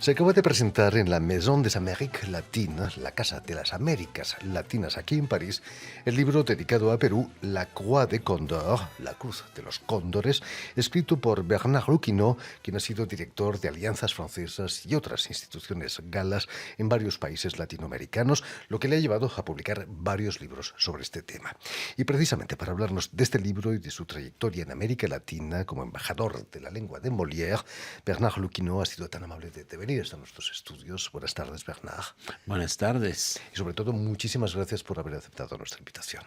Se acaba de presentar en la Maison des Amériques Latines, la Casa de las Américas Latinas aquí en París, el libro dedicado a Perú, La Croix des Condors, la Cruz de los Cóndores, escrito por Bernard Luquinot, quien ha sido director de alianzas francesas y otras instituciones galas en varios países latinoamericanos, lo que le ha llevado a publicar varios libros sobre este tema. Y precisamente para hablarnos de este libro y de su trayectoria en América Latina como embajador de la lengua de Molière, Bernard Luquinot ha sido tan amable de venir a nuestros estudios. Buenas tardes, Bernard. Buenas tardes. Y sobre todo, muchísimas gracias por haber aceptado nuestra invitación.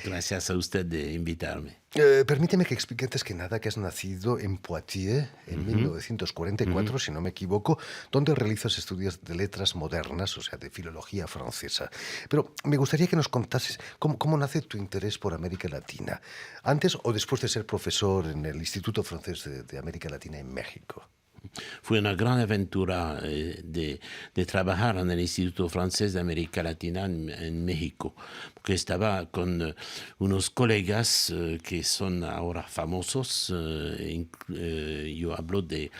Gracias a usted de invitarme. Permíteme que explique antes que nada que has nacido en Poitiers en 1944, si no me equivoco, donde realizas estudios de letras modernas, o sea, de filología francesa. Pero me gustaría que nos contases cómo nace tu interés por América Latina, antes o después de ser profesor en el Instituto Francés de América Latina en México. Fue una gran aventura de trabajar en el Instituto Francés de América Latina en México, porque estaba con unos colegas que son ahora famosos. Yo hablo de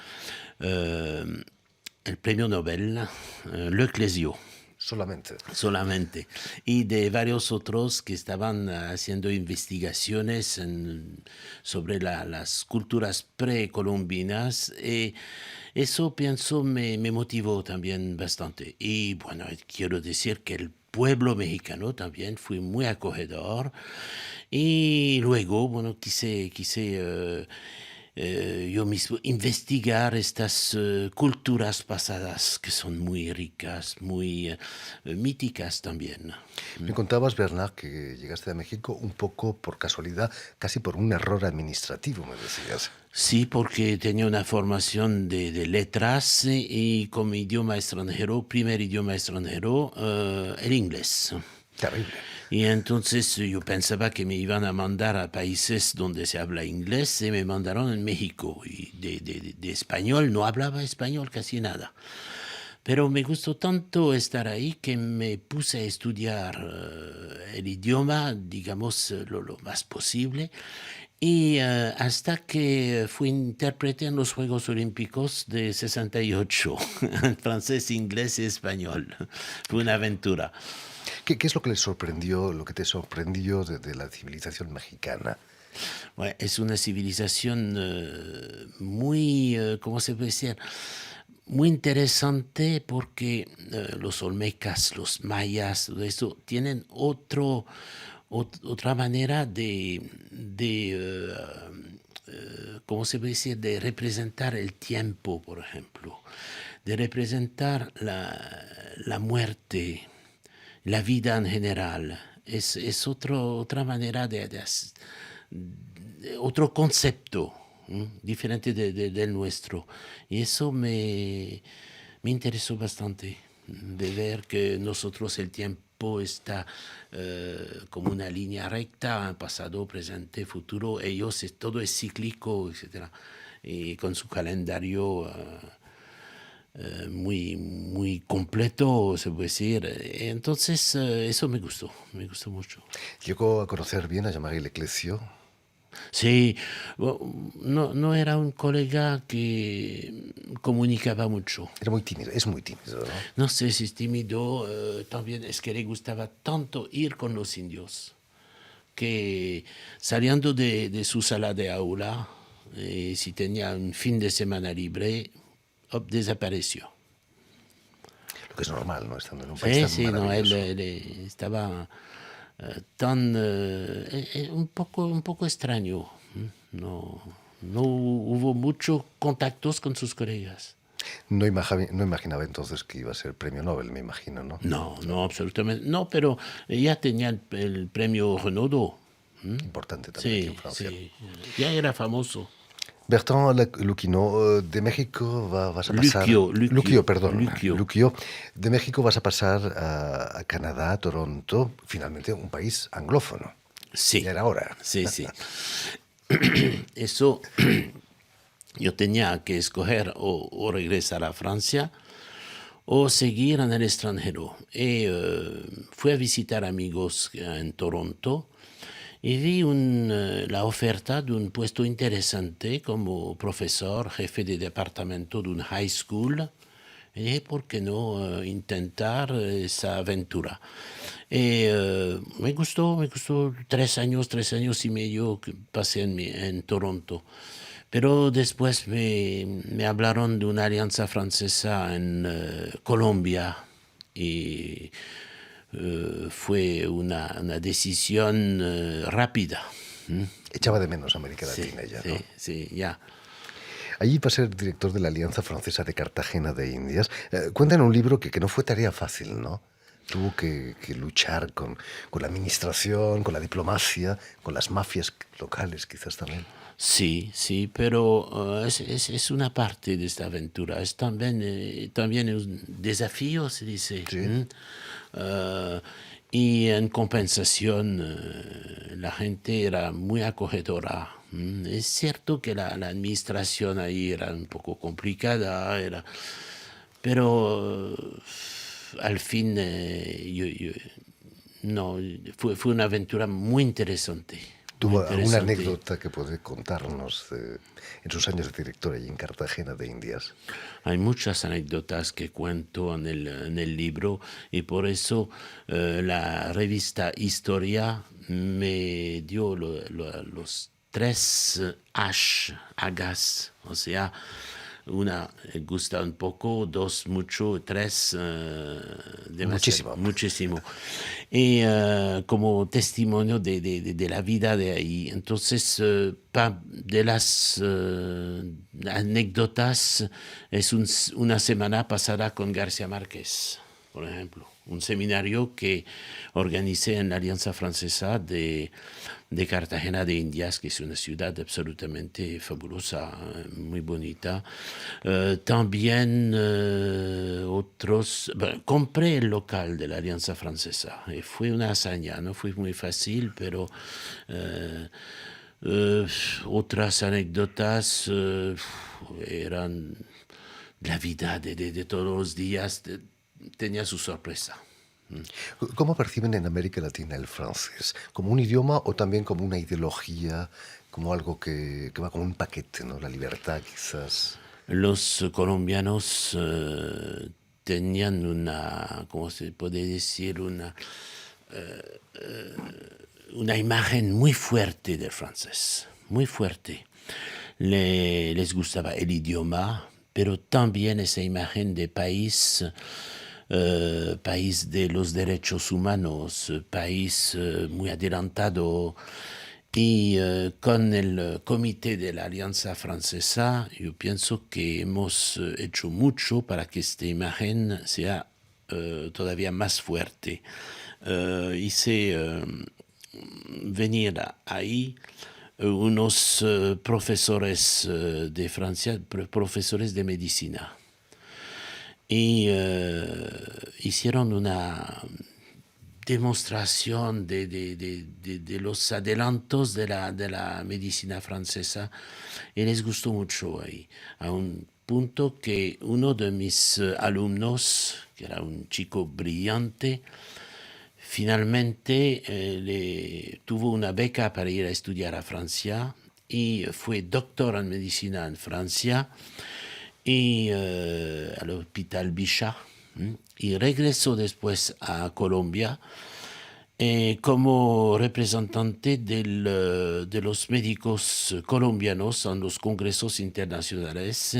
el premio Nobel, Le Clésio. Solamente. Y de varios otros que estaban haciendo investigaciones sobre las culturas precolombinas. Y eso, pienso, me motivó también bastante. Y bueno, quiero decir que el pueblo mexicano también fue muy acogedor. Y luego, bueno, quise yo mismo investigar estas culturas pasadas que son muy ricas, muy míticas también. Me contabas, Bernard, que llegaste a México un poco por casualidad, casi por un error administrativo, me decías. Sí, porque tenía una formación de letras y como idioma extranjero, primer idioma extranjero, el inglés. Terrible. Y entonces yo pensaba que me iban a mandar a países donde se habla inglés y me mandaron en México. Y de español, no hablaba español casi nada. Pero me gustó tanto estar ahí que me puse a estudiar el idioma, digamos, lo más posible. Y hasta que fui intérprete en los Juegos Olímpicos de 68, en francés, inglés y español. Fue una aventura. ¿Qué es lo que te sorprendió de la civilización mexicana? Bueno, es una civilización muy, ¿cómo se puede decir? Muy interesante porque los olmecas, los mayas, todo eso, tienen otra manera ¿cómo se puede decir? De representar el tiempo, por ejemplo, de representar la muerte, la vida en general. Es otra manera de otro concepto diferente del nuestro. Y eso me interesó bastante, de ver que nosotros el tiempo está como una línea recta, pasado, presente, futuro. Ellos todo es cíclico, etc. Y con su calendario muy completo, se puede decir. Entonces, eso me gustó mucho. Llegó a conocer bien a Jean-Marie Leclésio. Sí, no era un colega que comunicaba mucho. Era muy tímido, es muy tímido, ¿no? No sé si es tímido, también es que le gustaba tanto ir con los indios, que saliendo de su sala de aula, si tenía un fin de semana libre, desapareció. Lo que es normal, ¿no? Estando en un país tan maravilloso. No, él estaba un poco extraño. No hubo muchos contactos con sus colegas. No imaginaba entonces que iba a ser premio Nobel, me imagino, ¿no? No, absolutamente. No, pero ya tenía el premio Renaudot. Importante también aquí en Francia. Sí, ya era famoso. Bertrand Luquinot, de México vas a pasar... Luquio. De México vas a pasar a Canadá, a Toronto, finalmente un país anglófono. Sí. Ya era hora. Sí. Eso, yo tenía que escoger o regresar a Francia o seguir en el extranjero. Y fui a visitar amigos en Toronto y vi la oferta de un puesto interesante como profesor, jefe de departamento de un high school. Y dije, ¿por qué no intentar esa aventura? Me gustó 3 años y medio que pasé en Toronto. Pero después me hablaron de una alianza francesa en Colombia y fue una decisión rápida. ¿Mm? Echaba de menos América Sí, Latina ya, sí, ¿no? sí, ya. Allí va a ser director de la Alianza Francesa de Cartagena de Indias. Cuenta en un libro que no fue tarea fácil, ¿no? Tuvo que luchar con la administración, con la diplomacia, con las mafias locales quizás también. Sí, sí, pero es una parte de esta aventura. Es también un desafío, se dice. Sí. Eh, y en compensación, la gente era muy acogedora. Es cierto que la administración ahí era un poco complicada, pero al fin no, fue una aventura muy interesante. Muy ¿Tuvo alguna interesante. anécdota que puede contarnos en sus años de director allí en Cartagena de Indias? Hay muchas anécdotas que cuento en el libro y por eso la revista Historia me dio los tres Hagas, o sea, una gusta un poco, dos mucho, tres demasiado, Muchísimo. muchísimo. Y como testimonio de la vida de ahí. Entonces, de las anécdotas, es una semana pasada con García Márquez, por ejemplo. Un seminario que organicé en la Alianza Francesa de Cartagena de Indias, que es una ciudad absolutamente fabulosa, muy bonita. También bueno, compré el local de la Alianza Francesa. Y fue una hazaña, no fue muy fácil, pero eh, eh, otras anécdotas eran la vida de todos los días. Tenía su sorpresa. ¿Cómo perciben en América Latina el francés? ¿Como un idioma o también como una ideología, como algo que va como un paquete, ¿no? La libertad quizás. Los colombianos tenían ¿cómo se puede decir? Una imagen muy fuerte del francés, muy fuerte. Les gustaba el idioma, pero también esa imagen de país, país de los derechos humanos, país muy adelantado. Y con el comité de la Alianza Francesa, yo pienso que hemos hecho mucho para que esta imagen sea todavía más fuerte. Hice venir ahí unos profesores de Francia, profesores de medicina. Y hicieron una demostración de los adelantos de la medicina francesa y les gustó mucho ahí, a un punto que uno de mis alumnos, que era un chico brillante, finalmente tuvo una beca para ir a estudiar a Francia y fue doctor en medicina en Francia y al hospital Bichat y regresó después a Colombia como representante de los médicos colombianos en los congresos internacionales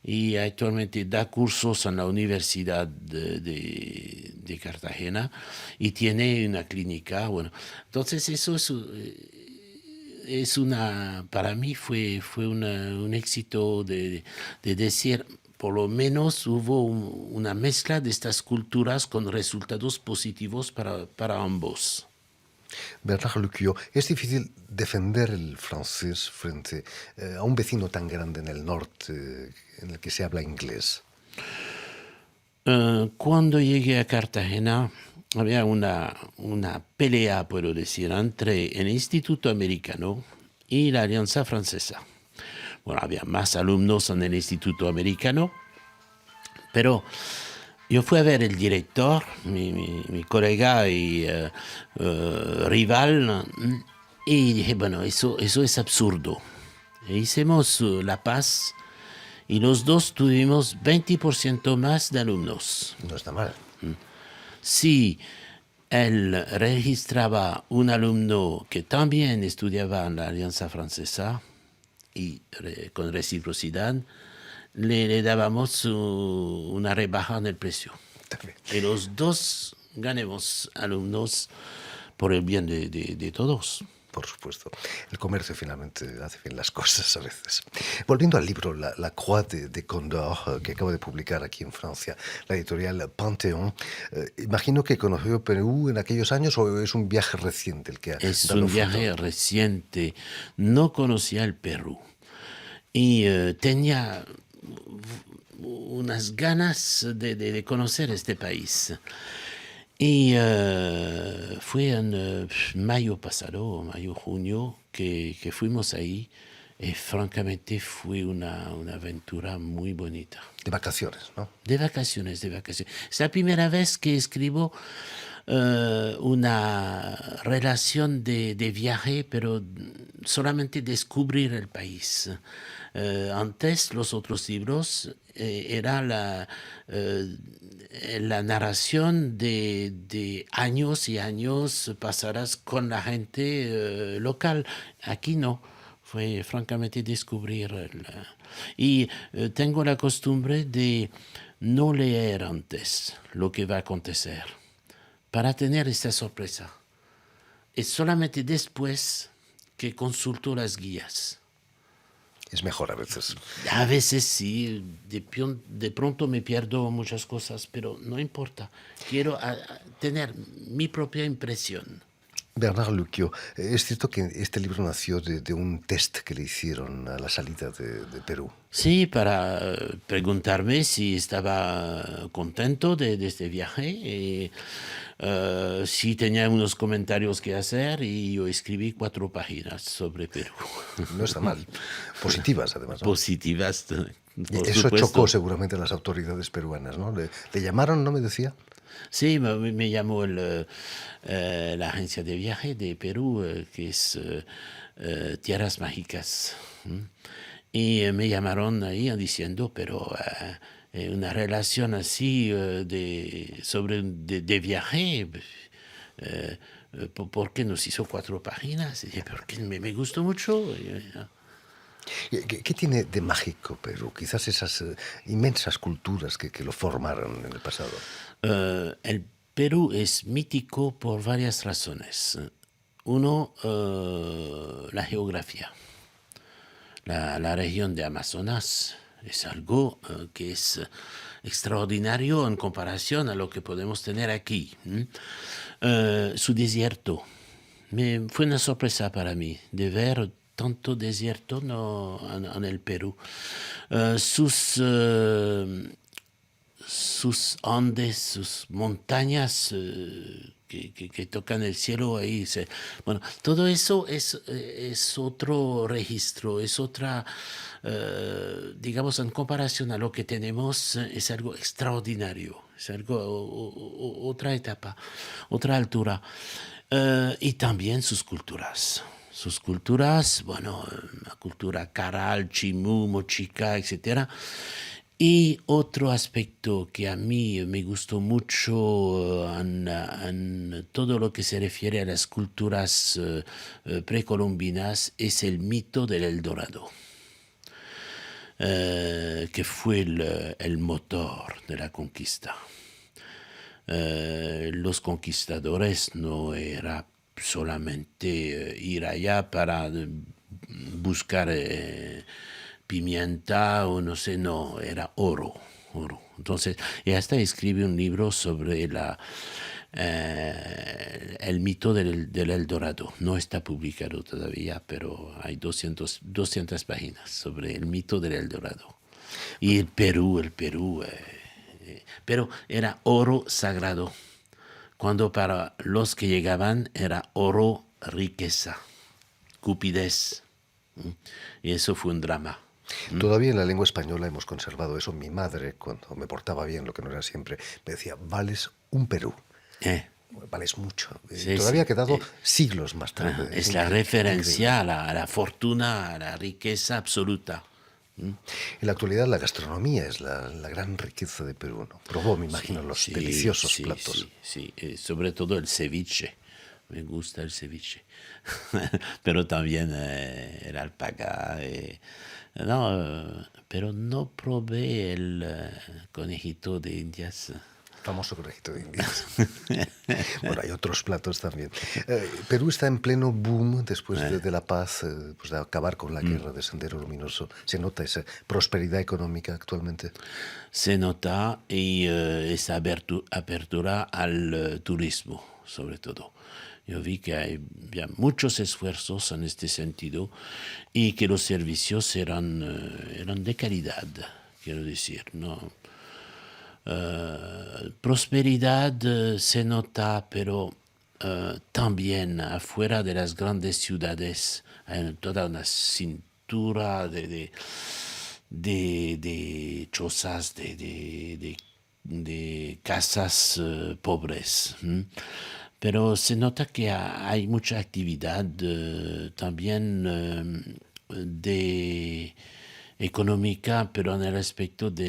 y actualmente da cursos en la Universidad de Cartagena y tiene una clínica. Bueno, entonces eso para mí fue un éxito de decir, por lo menos hubo una mezcla de estas culturas con resultados positivos para ambos. Bernard Luquio, es difícil defender el francés frente a un vecino tan grande en el norte en el que se habla inglés. Cuando llegué a Cartagena, había una pelea, puedo decir, entre el Instituto Americano y la Alianza Francesa. Bueno, había más alumnos en el Instituto Americano, pero yo fui a ver el director, mi colega y rival, Y dije, bueno, eso es absurdo. E hicimos La Paz y los dos tuvimos 20% más de alumnos. No está mal. Si él registraba un alumno que también estudiaba en la Alianza Francesa y con reciprocidad, le dábamos una rebaja en el precio. Y los dos ganemos alumnos por el bien de todos. Por supuesto. El comercio finalmente hace bien las cosas a veces. Volviendo al libro La Croix de Condor, que acabo de publicar aquí en Francia, la editorial Panthéon, imagino que conoció Perú en aquellos años o es un viaje reciente el que ha Es dado un fruto? viaje reciente. No conocía el Perú y tenía unas ganas de conocer este país. Y fue en mayo pasado, mayo, junio, que fuimos ahí. Y francamente fue una aventura muy bonita. De vacaciones, ¿no? De vacaciones, de vacaciones. Es la primera vez que escribo una relación de viaje, pero solamente descubrir el país. Antes, los otros libros era la narración de años y años pasadas con la gente local. Aquí no. Fue francamente descubrir. Y tengo la costumbre de no leer antes lo que va a acontecer para tener esta sorpresa. Es solamente después que consulto las guías. Es mejor a veces. A veces sí, de pronto me pierdo muchas cosas, pero no importa. Quiero tener mi propia impresión. Bernard Luquio, es cierto que este libro nació de un test que le hicieron a la salida de Perú. Sí, para preguntarme si estaba contento de este viaje y si tenía unos comentarios que hacer y yo escribí 4 páginas sobre Perú. No está mal. Positivas, además, ¿no? Positivas, por Eso supuesto. chocó seguramente a las autoridades peruanas, ¿no? ¿Le llamaron, no me decía? Sí, me llamó la agencia de viaje de Perú, que es Tierras Mágicas. Y me llamaron ahí diciendo, pero una relación así de viaje, ¿por qué nos hizo 4 páginas? Y dije, porque me gustó mucho. ¿Qué tiene de mágico Perú? Quizás esas inmensas culturas que lo formaron en el pasado. El Perú es mítico por varias razones. Uno, la geografía. La región de Amazonas es algo que es extraordinario en comparación a lo que podemos tener aquí. Su desierto. Fue una sorpresa para mí de ver tanto desierto en el Perú. Sus Andes, sus montañas que tocan el cielo ahí. Bueno, todo eso es otro registro, es otra, digamos, en comparación a lo que tenemos, es algo extraordinario, es algo, otra etapa, otra altura. Y también sus culturas. Sus culturas, bueno, la cultura Caral, Chimú, Mochica, etcétera. Y otro aspecto que a mí me gustó mucho en todo lo que se refiere a las culturas precolombinas es el mito del El Dorado, que fue el motor de la conquista. Los conquistadores no era solamente ir allá para buscar pimienta o no sé, no, era oro. Entonces, y hasta escribe un libro sobre el mito del El Dorado. No está publicado todavía, pero hay 200 páginas sobre el mito del El Dorado. Y el Perú, pero era oro sagrado, cuando para los que llegaban era oro riqueza, cupidez. Y eso fue un drama. Todavía en la lengua española hemos conservado eso. Mi madre, cuando me portaba bien, lo que no era siempre, me decía, vales un Perú. Vales mucho. Sí, Todavía sí. ha quedado siglos más Ajá, tarde. es la referencia a la fortuna, a la riqueza absoluta. En la actualidad la gastronomía es la gran riqueza de Perú, ¿no? Probó, me imagino, Sí, los sí, deliciosos sí, platos. sí, sí. Sobre todo el ceviche. Me gusta el ceviche. Pero también el alpaca. No, pero no probé el conejito de Indias. Famoso conejito de Indias. Bueno, hay otros platos también. Perú está en pleno boom después de la paz, pues de acabar con la guerra de Sendero Luminoso. Se nota esa prosperidad económica actualmente. Se nota y esa apertura al turismo, sobre todo. Yo vi que hay ya muchos esfuerzos en este sentido y que los servicios eran de calidad, quiero decir, ¿no? Prosperidad se nota, pero también afuera de las grandes ciudades hay toda una cintura de chozas, de casas pobres. Pero se nota que hay mucha actividad también de económica, pero en el aspecto de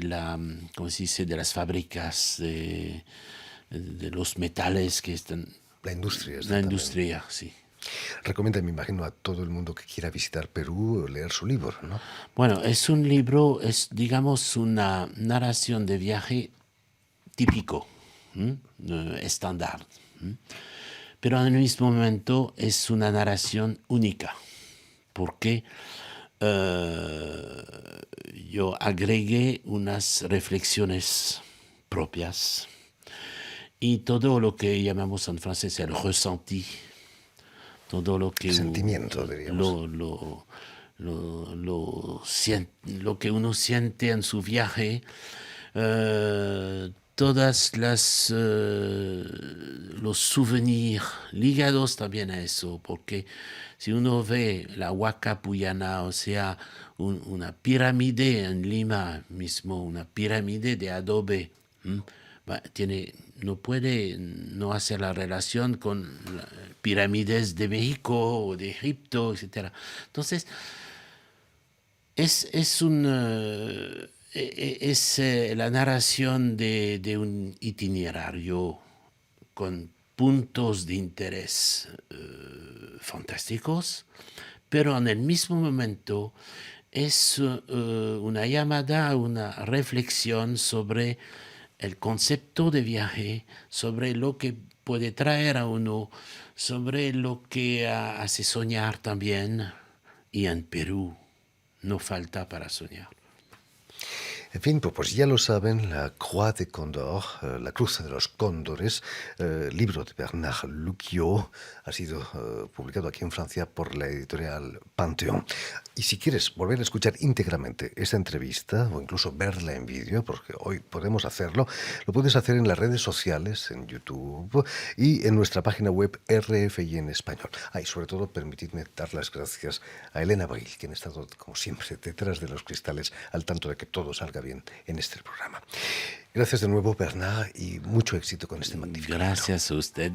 ¿cómo se dice?, de las fábricas, de los metales que están, La industria está la también. industria, sí. Recomienda, me imagino, a todo el mundo que quiera visitar Perú leer su libro, ¿no? Bueno, es un libro, es digamos una narración de viaje típico, estándar, pero en el mismo momento es una narración única, porque yo agregué unas reflexiones propias y todo lo que llamamos en francés el ressenti, todo lo que Sentimiento, diríamos. lo que uno siente en su viaje, todas las los souvenirs ligados también a eso, porque si uno ve la Huaca Puyana, o sea, una pirámide en Lima mismo, una pirámide de adobe, no puede no hacer la relación con pirámides de México o de Egipto, etcétera. Entonces, es la narración de un itinerario con puntos de interés fantásticos, pero en el mismo momento es una llamada a una reflexión sobre el concepto de viaje, sobre lo que puede traer a uno, sobre lo que hace soñar también, y en Perú no falta para soñar. En fin, pues ya lo saben, la Croix de Condor, la Cruz de los Cóndores, libro de Bernard Luquiot, ha sido publicado aquí en Francia por la editorial Pantheon. Y si quieres volver a escuchar íntegramente esta entrevista o incluso verla en vídeo, porque hoy podemos hacerlo, lo puedes hacer en las redes sociales, en YouTube y en nuestra página web RFI en español. Y sobre todo, permitidme dar las gracias a Elena Abril, quien ha estado, como siempre, detrás de los cristales, al tanto de que todo salga bien en este programa. Gracias de nuevo, Bernard, y mucho éxito con este magnífico libro. Gracias a usted.